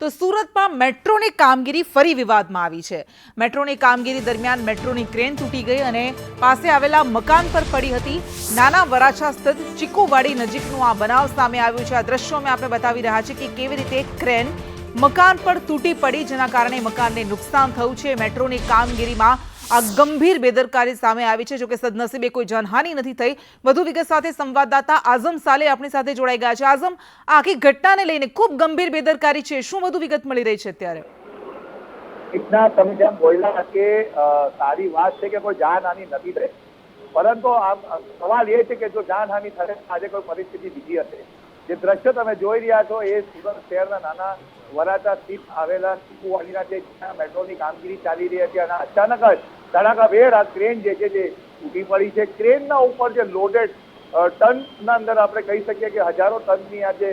તો સુરતમાં મેટ્રોની કામગીરી ફરી વિવાદમાં આવી છે। મેટ્રોની કામગીરી દરમિયાન મેટ્રોની ક્રેન તૂટી ગઈ અને પાસે આવેલા મકાન પર પડી હતી। નાના વરાછા સ્થિત ચીકુવાડી નજીકનો આ બનાવ સામે આવ્યો છે। આ દ્રશ્યોમાં આપણે બતાવી રહ્યા છીએ કે કેવી રીતે ક્રેન મકાન પર તૂટી પડી, જેના કારણે મકાનને નુકસાન થયું છે। મેટ્રોની કામગીરીમાં આ ગંભીર બેદરકારી સામે આવી છે। જોકે સદનસીબે કોઈ જાનહાનિ નથી થઈ। વધુ વિગત સાથે સંવાદદાતા આઝમ સાલે આપણી સાથે જોડાઈ ગયા છે। આઝમ, આ આખી ઘટનાને લઈને ખૂબ ગંભીર બેદરકારી છે, શું વધુ વિગત મળી રહી છે અત્યારે? इतना તમે જેમ બોલ્યા કે સારી વાત છે કે કોઈ જાનહાનિ નથી થઈ, પરંતુ સવાલ એ છે કે જો જાનહાનિ થાય આજે કોઈ પરિસ્થિતિ બીજી હશે। જે દ્રશ્ય તમે જોઈ રહ્યા છો એ સુરત શહેરના નાના વરાછા સ્થિત આવેલા ચીકુવાડીના છે, જ્યાં મેટ્રોની કામગીરી ચાલી રહી હતી અને અચાનક જ ધડાકાભેર આ ક્રેન જે છે જે તૂટી પડી છે। ક્રેનના ઉપર જે લોડેડ ટનના અંદર આપણે કહી શકીએ કે હજારો ટનની આ જે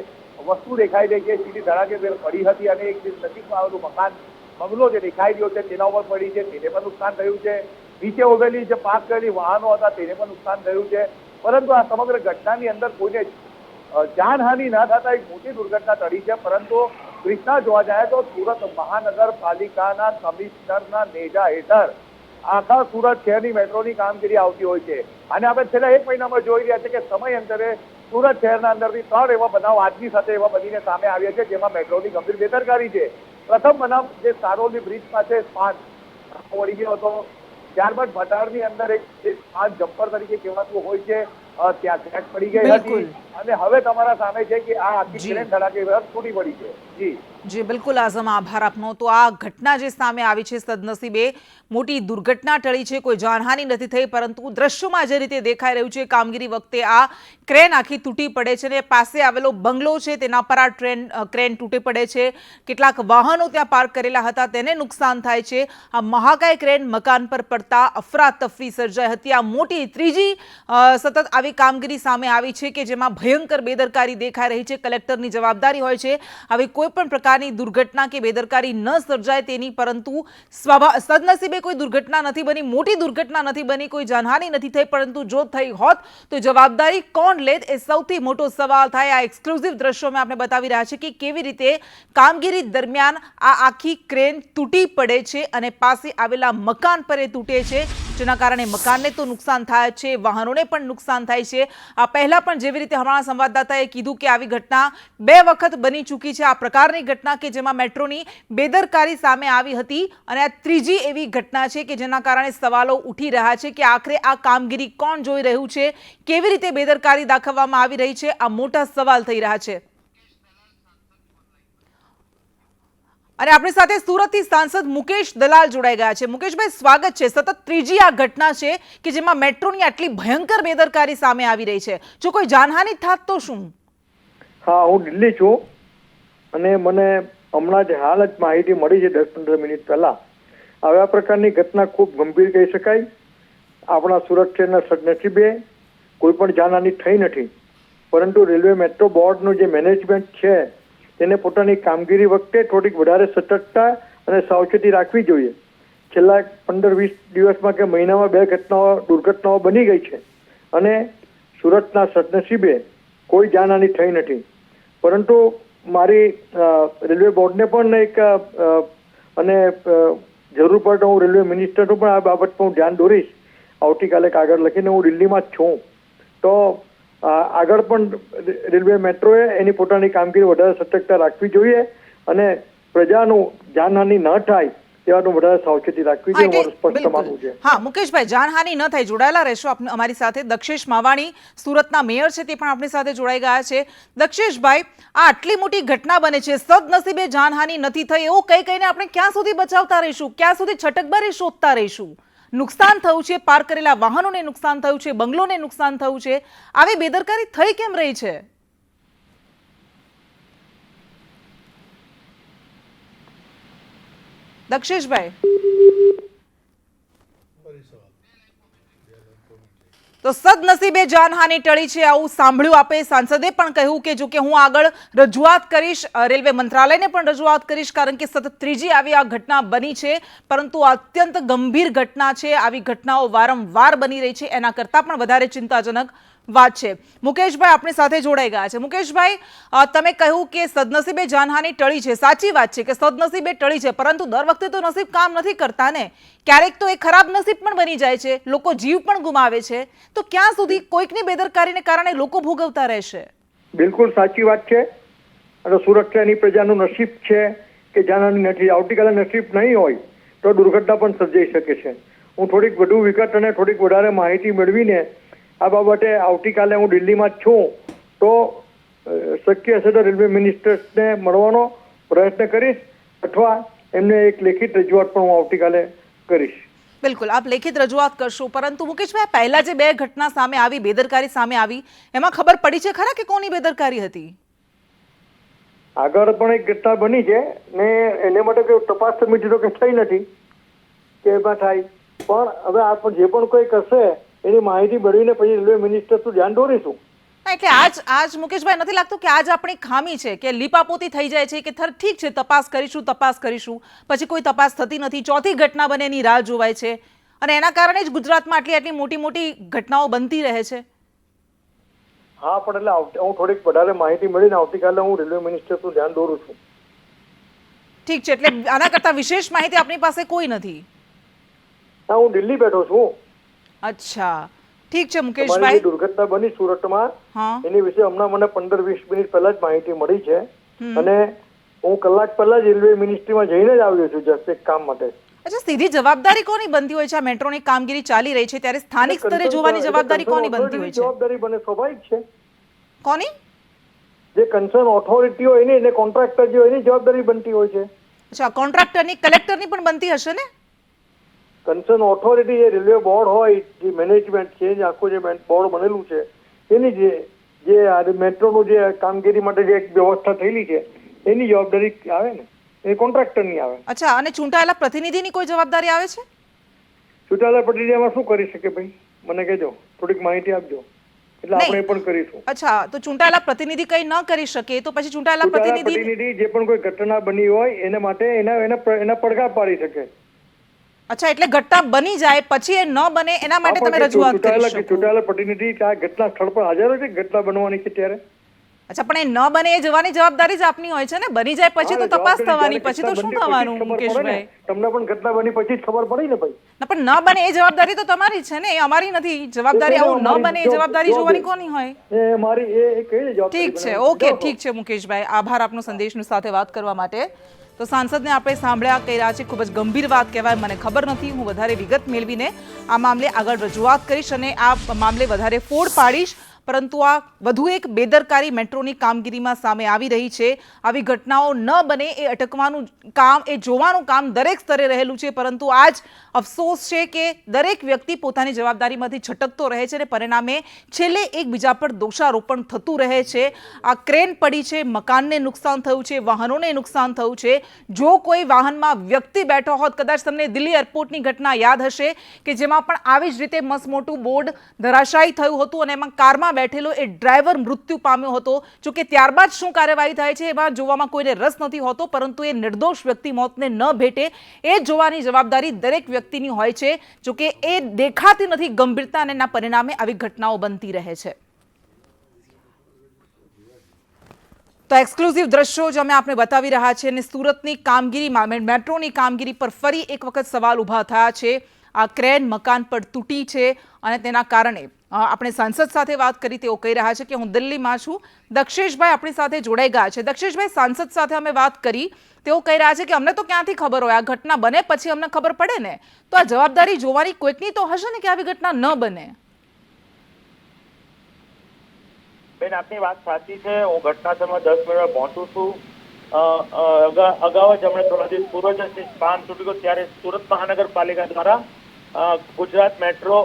વસ્તુ દેખાઈ રહી છે સીધી ધડાકેભેર પડી હતી અને એક નજીકમાં આવેલું મકાન બંગલો જે દેખાઈ રહ્યો છે તેના ઉપર પડી છે, તેને પણ નુકસાન થયું છે। નીચે ઉભેલી જે પાર્ક કરેલી વાહનો હતા તેને પણ નુકસાન થયું છે, પરંતુ આ સમગ્ર ઘટનાની અંદર કોઈને જાનહાનિ ન થતા એક મોટી દુર્ઘટના ટળી છે। પરંતુ કૃષ્ણા જોવા જાય તો સુરત મહાનગરપાલિકાના કમિશનરના નેજા હેઠળ આખા સુરત શહેરની મેટ્રોની કામગીરી આવતી હોય છે અને આપણે છેલ્લા એક મહિનામાં જોઈ રહ્યા છે કે સમયાંતરે સુરત શહેરના અંદરથી 3 એવા બનાવ આજની સાથે એવા બનીને સામે આવ્યા છે, જેમાં મેટ્રોની ગંભીર બેદરકારી છે। પ્રથમ બનાવ જે સારોલી બ્રિજ પાસે સ્પાન વળી ગયો હતો, ત્યારબાદ ભટારની અંદર એક સ્પાન જમ્પર તરીકે કહેવાતું હોય છે ત્યાં ક્રેક પડી ગઈ હતી અને હવે તમારા સામે છે કે આ આખી ટ્રેન ધડાકેભેર તૂટી પડી છે। જી બિલકુલ આઝમ, આભાર આપનો। તો આ ઘટના જે સામે આવી છે, સદનસીબે મોટી દુર્ઘટના ટળી છે, કોઈ જાનહાનિ નથી થઈ, પરંતુ દ્રશ્યોમાં જે રીતે દેખાઈ રહ્યું છે કામગીરી વખતે આ ક્રેન આખી તૂટી પડે છે અને પાસે આવેલો બંગલો છે તેના પર આ ક્રેન તૂટી પડે છે। કેટલાક વાહનો ત્યાં પાર્ક કરેલા હતા તેને નુકસાન થાય છે। આ મહાકાય ક્રેન મકાન પર પડતા અફરાતફરી સર્જાઈ હતી। આ મોટી ત્રીજી સતત આવી કામગીરી સામે આવી છે કે જેમાં ભયંકર બેદરકારી દેખાઈ રહી છે। કલેક્ટરની જવાબદારી હોય છે આવી કોઈ પણ પ્રકારની દુર્ઘટના કે બેદરકારી ન સર્જાય તેની, પરંતુ સદનસીબે કોઈ દુર્ઘટના નથી બની, મોટી દુર્ઘટના નથી બની, કોઈ જાનહાનિ નથી થઈ, પરંતુ જો થઈ હોત તો જવાબદારી કોણ લેત એ સૌથી મોટો સવાલ થાય। આ એક્સક્લુઝિવ દ્રશ્યોમાં આપણે બતાવી રહ્યા છીએ કે કેવી રીતે કામગીરી દરમિયાન આ આખી ક્રેન તૂટી પડે છે અને પાસે આવેલા મકાન પર એ તૂટે છે, જેના કારણે મકાનને તો નુકસાન થાય છે, વાહનોને પણ નુકસાન થાય છે। આ પહેલા પણ જેવી રીતે હમણાં સંવાદદાતાએ કીધું કે આવી ઘટના 2 વખત બની ચૂકી છે, આ પ્રકારની ઘટના કે જેમાં મેટ્રોની બેદરકારી સામે આવી હતી અને આ ત્રીજી એવી ઘટના છે કે જેના કારણે સવાલો ઉઠી રહ્યા છે કે આખરે આ કામગીરી કોણ જોઈ રહ્યું છે, કેવી રીતે બેદરકારી દાખવવામાં આવી રહી છે, આ મોટા સવાલ થઈ રહ્યા છે। અને આપણી સાથે સુરતથી સાંસદ મુકેશ દલાલ જોડાઈ ગયા છે। મુકેશભાઈ, સ્વાગત છે। સતત ત્રીજી આ ઘટના છે કે જેમાં મેટ્રોની આટલી ભયંકર બેદરકારી સામે આવી રહી છે, જો કોઈ જાનહાનિ થાત તો શું? હા, હું દિલ્હી છું અને મને હમણાં જ હાલ જ માહિતી મળી છે 10-15 મિનિટ પહેલા। આવા પ્રકારની ઘટના ખૂબ ગંભીર કહી શકાય। આપણા સુરત શહેરના સદનસીબે કોઈ પણ જાનહાનિ થઈ નથી, પરંતુ રેલવે મેટ્રો બોર્ડનું જે મેનેજમેન્ટ છે તેને પોતાની કામગીરી વખતે થોડીક વધારે સતર્કતા અને સાવચેતી રાખવી જોઈએ। છેલ્લા 15-20 દિવસમાં કે મહિનામાં 2 દુર્ઘટનાઓ બની ગઈ છે અને સુરતના સદનસીબે કોઈ જાનહાનિ થઈ નથી, પરંતુ મારી રેલવે બોર્ડને પણ એક અને જરૂર પડે હું રેલવે મિનિસ્ટરનું પણ આ બાબત પર હું ધ્યાન દોરીશ। આવતીકાલે કાગળ લખીને હું દિલ્હીમાં જ છું, તો આગળ પણ રેલવે મેટ્રોએ એની પોતાની કામગીરી વધારે સતર્કતા રાખવી જોઈએ અને પ્રજાનું જાનહાનિ ન થાય તેવાનું વધારે સાવચેતી રાખવી જોઈએ, મારું સ્પષ્ટ માનવું છે। હા મુકેશભાઈ, જાનહાનિ ન થાય, જોડાયેલા રહેશો અમારી સાથે। દક્ષેશ માવાણી સુરતના મેયર છે, તે પણ આપણી સાથે જોડાઈ ગયા છે। દક્ષેશભાઈ, આ આટલી મોટી ઘટના બને છે, સદનસીબે જાનહાનિ નથી થઈ એવું કહીને આપણે ક્યાં સુધી બચાવતા રહીશું, ક્યાં સુધી છટકબારી શોધતા રહીશું? નુકસાન થયું છે, પાર્ક કરેલા વાહનોને નુકસાન થયું છે, બંગલોને નુકસાન થયું છે, આવી બેદરકારી થઈ કેમ રહી છે? દક્ષેશભાઈ, તો સદનસીબે જાનહાનિ ટળી છે આવું સાંભળ્યું આપે। સાંસદે પણ કહ્યું કે જો કે હું આગળ રજૂઆત કરીશ, રેલવે મંત્રાલયને પણ રજૂઆત કરીશ, કારણ કે સતત ત્રીજી આવી આ ઘટના બની છે, પરંતુ અત્યંત ગંભીર ઘટના છે। આવી ઘટનાઓ વારંવાર બની રહી છે, એના કરતાં પણ વધારે ચિંતાજનક વાત છે. મુકેશભાઈ આપણી સાથે જોડાઈ ગયા છે. મુકેશભાઈ, તમે કહ્યું કે સદનસીબે જાનહાની ટળી છે. સાચી વાત છે કે સદનસીબે ટળી છે, પરંતુ દર વખતે તો નસીબ કામ નથી કરતા ને. ક્યારેક તો એ ખરાબ નસીબ પણ બની જાય છે, લોકો જીવ પણ ગુમાવે છે. તો ક્યાં સુધી કોઈકની બેદરકારીને કારણે લોકો ભોગવતા રહેશે? બિલકુલ સાચી વાત છે. અને સુરક્ષાની પ્રજાનું નસીબ છે કે જાનહાની નથી. આવતીકાલે નસીબ નહીં હોય તો દુર્ઘટના પણ સર્જાઈ શકે છે. હું થોડીક વધુ વિગત અને થોડીક વધારે માહિતી મેળવીને આ બાબતે આવતીકાલે હું દિલ્હીમાં જ છું, તો શક્ય હશે તો રેલવે મિનિસ્ટર્સને મળવાનો પ્રયત્ન કરીશ, અથવા એમને એક લેખિત રજૂઆત પણ હું આવતીકાલે કરીશ. બિલકુલ, આપ લેખિત રજૂઆત કરશો. પરંતુ મુકેશભાઈ, પહેલા જે 2 ઘટના સામે આવી, બેદરકારી સામે આવી, એમાં ખબર પડી છે ખરા કે કોની બેદરકારી હતી? આગળ પણ એક ઘટના બની છે ને એને માટે કોઈ તપાસ સમિતિ તો કે થઈ નથી કે એમાં થાય, પણ હવે આ જે પણ કોઈ કરશે એની માહિતી મેળવીને પછી રેલવે મિનિસ્ટર ધ્યાન દોરીશું. એટલે આજ મુકેશભાઈ નથી લાગતું કે આજ આપણી ખામી છે કે લીપાપોતી થઈ જાય છે કે ઠીક છે તપાસ કરીશું, પછી કોઈ તપાસ થતી નથી, ચોથી ઘટના બને એની રાહ જોવાય છે, અને એના કારણે જ ગુજરાતમાં આટલી મોટી ઘટનાઓ બનતી રહે છે. હા, પણ એટલે હું થોડીક વધારે માહિતી મળીને આવતીકાલે હું રેલવે મિનિસ્ટરનું ધ્યાન દોરું છું. ઠીક છે, એટલે આના કરતા વિશેષ માહિતી આપણી પાસે કોઈ નથી? હા, હું દિલ્હી બેઠો છું. અચ્છા, ઠીક છે મુકેશભાઈ. દુર્ઘટના બની સુરતમાં, હા, એની વિશે હમણાં મને 15-20 મિનિટ પહેલા જ માહિતી મળી છે, અને હું કલાક પહેલા જ રેલવે મિનિસ્ટ્રીમાં જઈને જ આવ્યો છું જસ્ટ એક કામ માટે. અચ્છા, સીધી જવાબદારી કોની બનતી હોય છે? આ મેટ્રોની કામગીરી ચાલી રહી છે ત્યારે સ્થાનિક સ્તરે જોવાની જવાબદારી કોની બનતી હોય છે? જવાબદારી બને સ્વાભાવિક છે. કોની? જે કન્સર્ન ઓથોરિટી હોય એની, એને કોન્ટ્રાક્ટર જે હોય એની જવાબદારી બનતી હોય છે. અચ્છા, કોન્ટ્રાક્ટરની, કલેક્ટરની પણ બનતી હશે ને? કન્સર્ન ઓથોરિટી જે રેલવે બોર્ડ હોય, જે મેનેજમેન્ટ છે, જે આખું જે બોર્ડ બનેલું છે, એની જે મેટ્રોનું જે કામગીરી માટે જે એક વ્યવસ્થા થયેલી છે એની જવાબદારી આવે ને, એ કોન્ટ્રાક્ટરની આવે. અચ્છા, અને ચૂંટાયેલા પ્રતિનિધિની કોઈ જવાબદારી આવે છે? ચૂંટાયેલા પ્રતિનિધિ એમાં શું કરી શકે ભાઈ, મને કહેજો, થોડીક માહિતી આપજો, એટલે આપણે પણ કરીશું. અચ્છા, તો ચૂંટાયેલા પ્રતિનિધિ કઈ ન કરી શકે તો પછી ચૂંટાયેલા પ્રતિનિધિ જે પણ કોઈ ઘટના બની હોય એના માટે એના પડઘા પાડી શકે. અચ્છા, એટલે ઘટના બની જાય પછી એ ન બને એના માટે તમે રજૂઆત કરી શકો. ચૂંટાયેલા પ્રતિનિધિ આ ઘટના સ્થળ પર હાજર હોય છે, ઘટના બનવાની છે ત્યારે. અચ્છા, પણ એ ન બને એ જવાની જવાબદારી જ આપની હોય છે ને. બની જાય પછી તો તપાસ થવાની, પછી તો શું થવાનું મુકેશભાઈ? તમને પણ ઘટના બની પછી જ ખબર પડી ને ભાઈ. ના, પણ ન બને એ જવાબદારી તો તમારી છે ને, એ અમારી નથી જવાબદારી. આવું ન બને એ જવાબદારી જોવાની કોની હોય? એ મારી એ કઈ જવાબદારી. ઠીક છે, ઓકે, ઠીક છે મુકેશભાઈ, આભાર આપનો સંદેશની સાથે વાત કરવા માટે. તો સાંસદને આપણે સાંભળ્યા, કહી રહ્યા છે ખૂબ જ ગંભીર વાત કહેવાય. મને ખબર નથી, હું વધારે વિગત મેળવીને આ મામલે આગળ રજૂઆત કરીશ અને આ મામલે વધારે ફોડ પાડીશ. પરંતુ આ વધુ એક બેદરકારી મેટ્રોની કામગીરીમાં સામે આવી રહી છે. આવી ઘટનાઓ ન બને એ અટકવાનું કામ, એ જોવાનું કામ દરેક સ્તરે રહેલું છે. પરંતુ આજ અફસોસ છે કે દરેક વ્યક્તિ પોતાની જવાબદારીમાંથી છટકતો રહે છે અને પરિણામે છેલ્લે એકબીજા પર દોષારોપણ થતું રહે છે. આ ક્રેન પડી છે, મકાનને નુકસાન થયું છે, વાહનોને નુકસાન થયું છે. જો કોઈ વાહનમાં વ્યક્તિ બેઠો હોત, કદાચ તમને દિલ્હી એરપોર્ટની ઘટના યાદ હશે કે જેમાં પણ આવી જ રીતે મસમોટું બોર્ડ ધરાશાયી થયું હતું અને એમાં કારમાં બેઠેલો એ ડ્રાઈવર મૃત્યુ પામ્યો હતો. જોકે ત્યારબાદ શું કાર્યવાહી થાય છે એમાં જોવામાં કોઈને રસ નથી હોતો, પરંતુ એ નિર્દોષ વ્યક્તિ મોતને ન ભેટે એ જોવાની જવાબદારી દરેક વ્યક્તિની હોય છે. જોકે એ દેખાતી નથી ગંભીરતા, અને એના પરિણામે આવી ઘટનાઓ બનતી રહે છે. તો એક્સક્લુઝિવ દ્રશ્યો જ અમે આપને બતાવી રહ્યા છીએ અને સુરતની કામગીરીમાં, મેટ્રોની કામગીરી પર ફરી એક વખત સવાલ ઊભા થયા છે. આ ક્રેન મકાન પર તૂટી છે અને તેના કારણે આપણે સાંસદ સાથે વાત કરી. તેઓ કહી રહ્યા છે કે હું દિલ્હીમાં છું. દક્ષેશભાઈ આપણી સાથે જોડાઈ ગયા છે. દક્ષેશભાઈ, સાંસદ સાથે અમે વાત કરી, તેઓ કહી રહ્યા છે કે અમને તો ક્યાંથી ખબર હોય, આ ઘટના બને પછી અમને ખબર પડે ને, તો આ જવાબદારી જોવાની કોઈકની તો હશે ને કે આવી ઘટના ન બને. બેન, આપની વાત સાચી છે. હું ઘટનાસ્થળમાં 10 મિનિટમાં પહોંચું છું. અગાઉ જ હમણાં થોડા દિવસ પૂર્વ જ સ્પાન તૂટી ગયો ત્યારે સુરત મહાનગરપાલિકા દ્વારા ગુજરાત મેટ્રો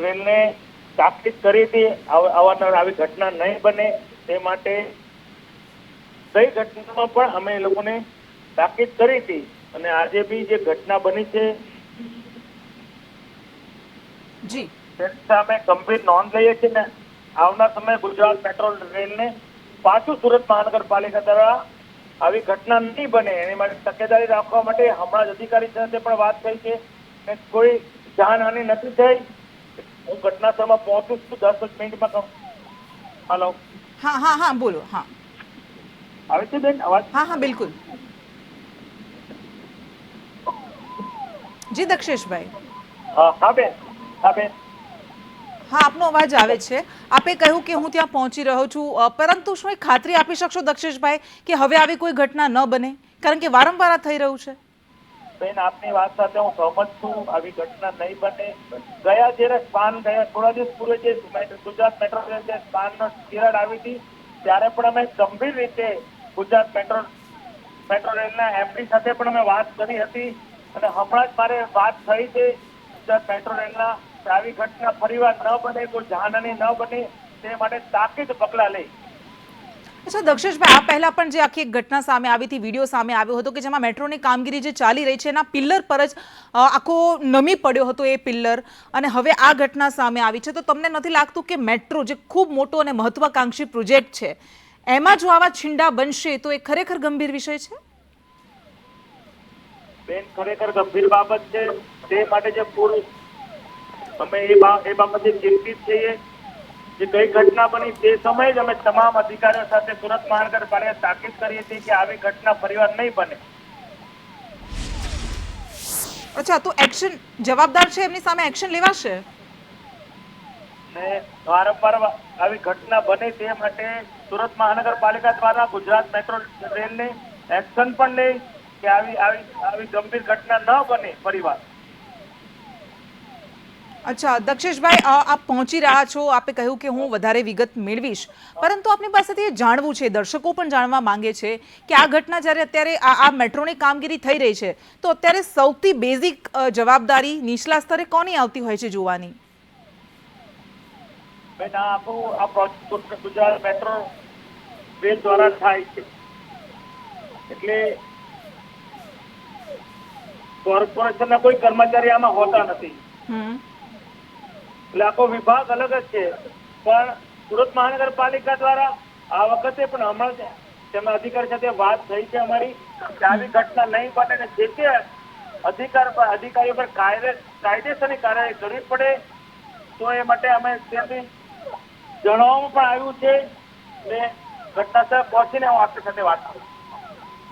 રેલને તાકીદ કરી હતી અવારનવાર આવી ઘટના નહીં બને તે માટે. કઈ ઘટનામાં પણ અમે એ લોકોને તાકીદ કરી હતી અને આજે બી જે ઘટના બની છે જી, તેની સામે ગંભીર નોંધ લઈએ છીએ ને આવનાર સમયે ગુજરાત મેટ્રો રેલને પાછું સુરત મહાનગરપાલિકા દ્વારા આવી ઘટના નહીં બને એની માટે તકેદારી રાખવા માટે હમણાં જ અધિકારી સાથે પણ વાત થઈ છે. કોઈ જાનહાનિ નથી થઈ, હું ઘટના સ્થળમાં પહોંચું છું 10 મિનિટમાં. હલો, હા હા હા બોલો. હા આવે છે બેન અવાજ? હા હા બિલકુલ. જી દક્ષેશભાઈ. હા બેન. હા આપનો અવાજ આવે છે. આપે કહ્યું કે હું ત્યાં પહોંચી રહ્યો છું, પરંતુ શું એ ખાતરી આપી શકશો દક્ષેશભાઈ કે હવે આવી કોઈ ઘટના ન બને? કારણ કે વારંવાર આ થઈ રહ્યું છે. બેન, આપની વાત સાથે હું સહમત છું. આવી ઘટના નહીં બને. ગયા થોડા દિવસ પૂર્વે જે ગુજરાત મેટ્રો રેલ જે સ્પાનનો તિરાડ આવી હતી, ત્યારે પણ અમે ગંભીર રીતે ગુજરાત મેટ્રો રેલના એમડી સાથે પણ અમે વાત કરી હતી. અને હમણાં જ મારે વાત થઈ છે ગુજરાત મેટ્રો રેલના આવી ઘટના ફરીવાર ન બને, કોઈ જાનહાની ન બને તે માટે તાકીદ પગલાં લઈ. અચ્છા દક્ષેશભાઈ, આ પહેલા પણ જે આખી એક ઘટના સામે આવી હતી, વિડીયો સામે આવ્યો હતો કે જેમાં મેટ્રોની કામગીરી જે ચાલી રહી છે એના પિલ્લર પર જ આખો નમી પડ્યો હતો એ પિલ્લર, અને હવે આ ઘટના સામે આવી છે. તો તમને નથી લાગતું કે મેટ્રો જે ખૂબ મોટો અને મહત્વાકાંક્ષી પ્રોજેક્ટ છે એમાં જો આવા છીંડા બનશે તો એ ખરેખર ગંભીર વિષય છે? બેન, ખરેખર ગંભીર બાબત છે. તે માટે જે અમે એ બાબતે ચિંતિત છીએ. જે કઈ ઘટના બની તે સમયે જ અમે તમામ અધિકારીઓ સાથે સુરત મહાનગરપાલિકા તાકીદ કરીએ છીએ કે આવી ઘટના ફરીવાર નહીં બને. અચ્છા, તો એક્શન જવાબદાર છે એમની સામે એક્શન લેવાશે? ને વારંવાર આવી ઘટના બને તે માટે સુરત મહાનગરપાલિકા દ્વારા ગુજરાત મેટ્રો રેલને એક્શન પણ લે કે આવી ગંભીર ઘટના ન બને ફરીવાર. અચ્છા દક્ષેશભાઈ, આપ પહોંચી રહ્યા છો, આપે કહ્યું કે હું વધારે વિગત મેળવીશ, પરંતુ આપની પાસેથી એ જાણવું છે, દર્શકો પણ જાણવા માંગે છે કે આ ઘટના જ્યારે અત્યારે આ મેટ્રોની કામગીરી થઈ રહી છે તો અત્યારે સૌથી બેઝિક જવાબદારી નીચલા સ્તરે કોની આવતી હોય છે જોવાની? બેન, આ પ્રોજેક્ટ ગુજરાત મેટ્રો રેલ દ્વારા થાય છે, એટલે કોર્પોરેશનના કોઈ કર્મચારી આમાં હોતા નથી. એટલે આખો વિભાગ અલગ જ છે. પણ સુરત મહાનગરપાલિકા દ્વારા આ વખતે પણ હમણાં તેમના અધિકારી સાથે વાત થઈ છે અમારી કે આવી ઘટના નહીં બને ને જે તે અધિકારીઓ પર કાયદેસરની કાર્યવાહી કરવી પડે, તો એ માટે અમે ત્યાંથી જણાવવામાં પણ આવ્યું છે. ને ઘટના સ્થળે પહોંચીને હું આપની સાથે વાત કરું.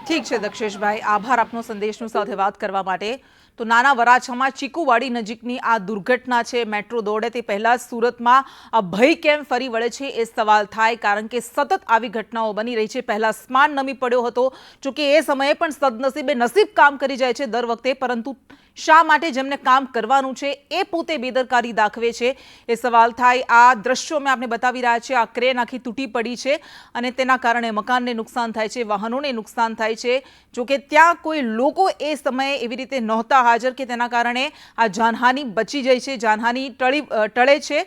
ઠીક છે દક્ષેશભાઈ, આભાર આપનો સંદેશનું સાથે વાત કરવા માટે. તો નાના વરાછામાં ચીકુવાડી નજીકની આ દુર્ઘટના છે. મેટ્રો દોડે તે પહેલા જ સુરતમાં આ ભય કેમ ફરી વળે છે એ સવાલ થાય, કારણ કે સતત આવી ઘટનાઓ બની રહી છે. પહેલા સ્પાન નમી પડ્યો હતો, જોકે એ સમયે પણ સદનસીબે નસીબ કામ કરી જાય છે દર વખતે, પરંતુ શા માટે જેમને કામ કરવાનું છે એ પોતે બેદરકારી દાખવે છે એ સવાલ થાય. આ દ્રશ્યો અમે આપને બતાવી રહ્યા છે. આ ક્રેન આખી તૂટી પડી છે અને તેના કારણે મકાનને નુકસાન થાય છે, વાહનોને નુકસાન થાય છે. જોકે ત્યાં કોઈ લોકો એ સમયે એવી રીતે નહોતા હાજર કે તેના કારણે આ જાનહાની બચી જાય છે, જાનહાની ટળે છે.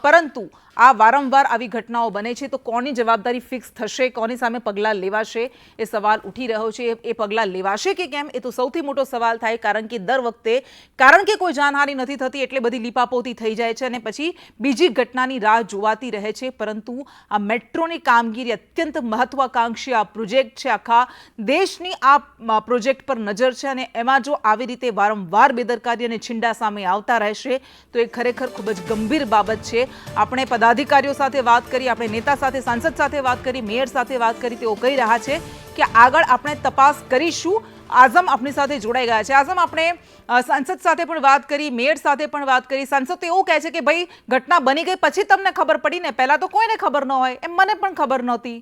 પરંતુ આ વારંવાર આવી ઘટનાઓ બને છે તો કોની જવાબદારી ફિક્સ થશે, કોની સામે પગલાં લેવાશે એ સવાલ ઉઠી રહ્યો છે. એ પગલાં લેવાશે કે કેમ એ તો સૌથી મોટો સવાલ થાય, કારણ કે દર વખતે કારણ કે કોઈ જાનહાની નથી થતી એટલે બધી લીપાપોતી થઈ જાય છે અને પછી બીજી ઘટનાની રાહ જોવાતી રહે છે. પરંતુ આ મેટ્રોની કામગીરી અત્યંત મહત્વાકાંક્ષી આ પ્રોજેક્ટ છે, આખા દેશની આ પ્રોજેક્ટ પર નજર છે, અને એમાં જો આવી રીતે વારંવાર બેદરકારી અને છીંડા સામે આવતા રહેશે તો એ ખરેખર ખૂબ જ ગંભીર બાબત છે. આપણે પદાધિકારીઓ સાથે વાત કરી, આપણે નેતા સાથે, સાંસદ સાથે વાત કરી, મેયર સાથે વાત કરી, તેઓ કહી રહ્યા છે કે આગળ આપણે તપાસ કરીશું. આઝમ આપણી સાથે જોડાઈ ગયા છે. આઝમ, આપણે સાંસદ સાથે પણ વાત કરી, મેયર સાથે પણ વાત કરી. સાંસદ તો એવું કહે છે કે ભાઈ ઘટના બની ગઈ પછી તમને ખબર પડી ને, પહેલા તો કોઈને ખબર ન હોય, એમ મને પણ ખબર નહોતી.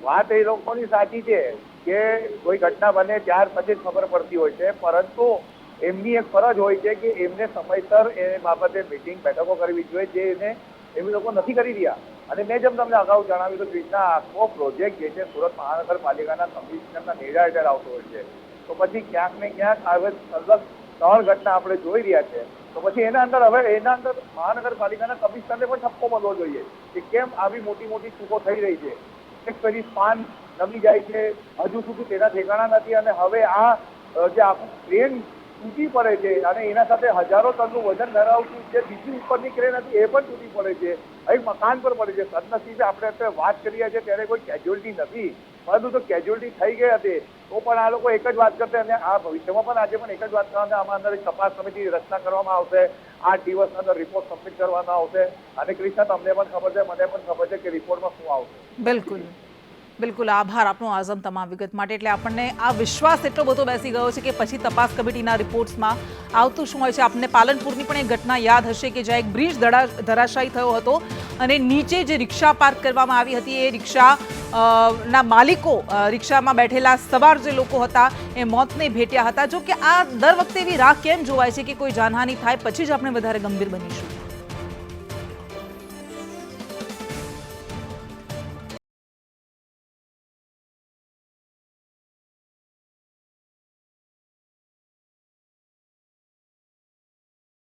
વાત એ લોકોની સાચી છે કે કોઈ ઘટના બને ત્યાર પછી જ ખબર પડતી હોય છે, પરંતુ એમની એક ફરજ હોય છે કે એમને સમયસર એ બાબતે મિટિંગ બેઠકો કરવી જોઈએ, જે એને એમ લોકો નથી કરી રહ્યા. અને મેં જેમ તમને અગાઉ જણાવ્યું તો રીતના આખો પ્રોજેક્ટ જે છે સુરત મહાનગરપાલિકાના કમિશનરના નેજા હેઠળ આવતો હોય છે, તો પછી ક્યાંક ને ક્યાંક હવે લગભગ 3 ઘટના આપણે જોઈ રહ્યા છે. તો પછી એના અંદર મહાનગરપાલિકાના કમિશનરને પણ ઠપકો મળવો જોઈએ કે કેમ આવી મોટી ચૂકો થઈ રહી છે. એક ફરી સ્પાન નમી જાય છે, હજુ સુધી તેના ઠેકાણા નથી, અને હવે આ જે આખું ક્રેન તૂટી પડે છે અને એના સાથે હજારો ટનનું વજન ધરાવતું જે બીજી ઉપરની ક્રેન હતી એ પણ તૂટી પડે છે, એક મકાન પર પડે છે. સદનસીબે આપણે અત્યારે વાત કરી રહ્યા છીએ ત્યારે કોઈ કેઝ્યુઅલ્ટી નથી, પરંતુ જો કેઝ્યુઅલ્ટી થઈ ગઈ હતી તો પણ આ લોકો એક જ વાત કરશે અને આ ભવિષ્યમાં પણ આજે પણ એક જ વાત કરવાના, આમાં અંદર એક તપાસ સમિતિની રચના કરવામાં આવશે, 8 દિવસના અંદર રિપોર્ટ સબમિટ કરવાનો આવશે. અને કૃષ્ણા, તમને પણ ખબર છે, મને પણ ખબર છે કે રિપોર્ટમાં શું આવશે. બિલકુલ બિલકુલ, આભાર આપનો આઝમ તમામ વિગત માટે. એટલે આપણને આ વિશ્વાસ એટલો બધો બેસી ગયો છે કે પછી તપાસ કમિટીના રિપોર્ટ્સમાં આવતું શું હોય છે. આપણને પાલનપુરની પણ એક ઘટના યાદ હશે કે જ્યાં એક બ્રિજ ધરાશાયી થયો હતો અને નીચે જે રિક્ષા પાર્ક કરવામાં આવી હતી એ રિક્ષા ના માલિકો, રિક્ષામાં બેઠેલા સવાર જે લોકો હતા એ મોતને ભેટ્યા હતા. જો કે આ દર વખતે એવી રાહ કેમ જોવાય છે કે કોઈ જાનહાનિ થાય પછી જ આપણે વધારે ગંભીર બનીશું.